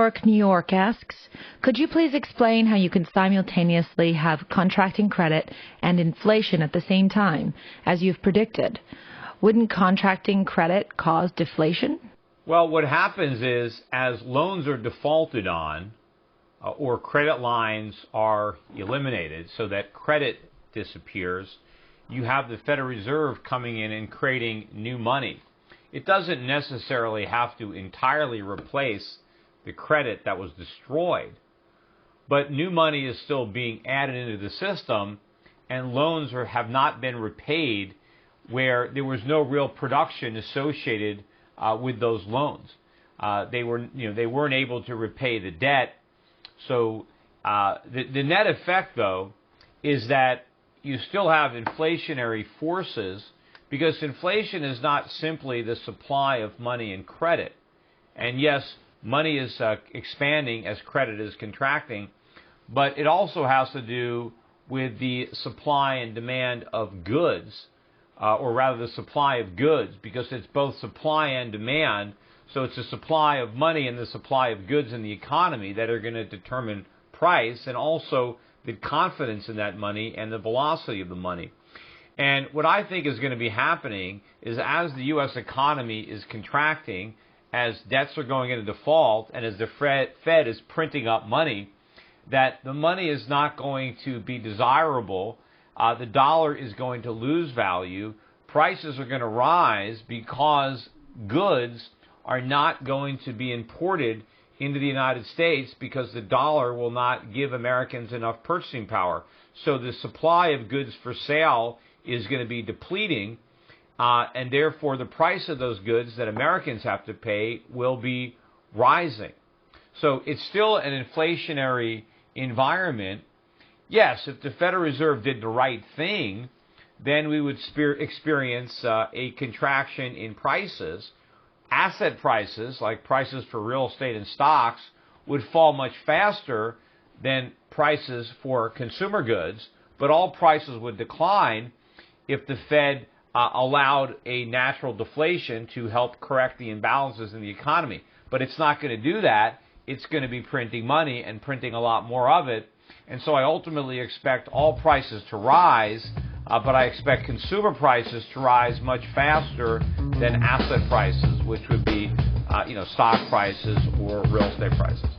York, New York asks, could you please explain how you can simultaneously have contracting credit and inflation at the same time, as you've predicted? Wouldn't contracting credit cause deflation? Well, what happens is, as loans are defaulted on, or credit lines are eliminated so that credit disappears, you have the Federal Reserve coming in and creating new money. It doesn't necessarily have to entirely replace the credit that was destroyed, but new money is still being added into the system, and loans have not been repaid where there was no real production associated with those loans. They weren't able to repay the debt. So the net effect, though, is that you still have inflationary forces, because inflation is not simply the supply of money and credit. And yes, money is expanding as credit is contracting, but it also has to do with the supply and demand of goods, or rather the supply of goods, because it's both supply and demand. So it's the supply of money and the supply of goods in the economy that are going to determine price, and also the confidence in that money and the velocity of the money. And what I think is going to be happening is, as the U.S. economy is contracting, as debts are going into default, and as the Fed is printing up money, that the money is not going to be desirable. The dollar is going to lose value. Prices are going to rise because goods are not going to be imported into the United States, because the dollar will not give Americans enough purchasing power. So the supply of goods for sale is going to be depleting, and therefore the price of those goods that Americans have to pay will be rising. So it's still an inflationary environment. Yes, if the Federal Reserve did the right thing, then we would experience a contraction in prices. Asset prices, like prices for real estate and stocks, would fall much faster than prices for consumer goods, but all prices would decline if the Fed allowed a natural deflation to help correct the imbalances in the economy. But it's not going to do that. It's going to be printing money and printing a lot more of it. And so I ultimately expect all prices to rise, but I expect consumer prices to rise much faster than asset prices, which would be stock prices or real estate prices.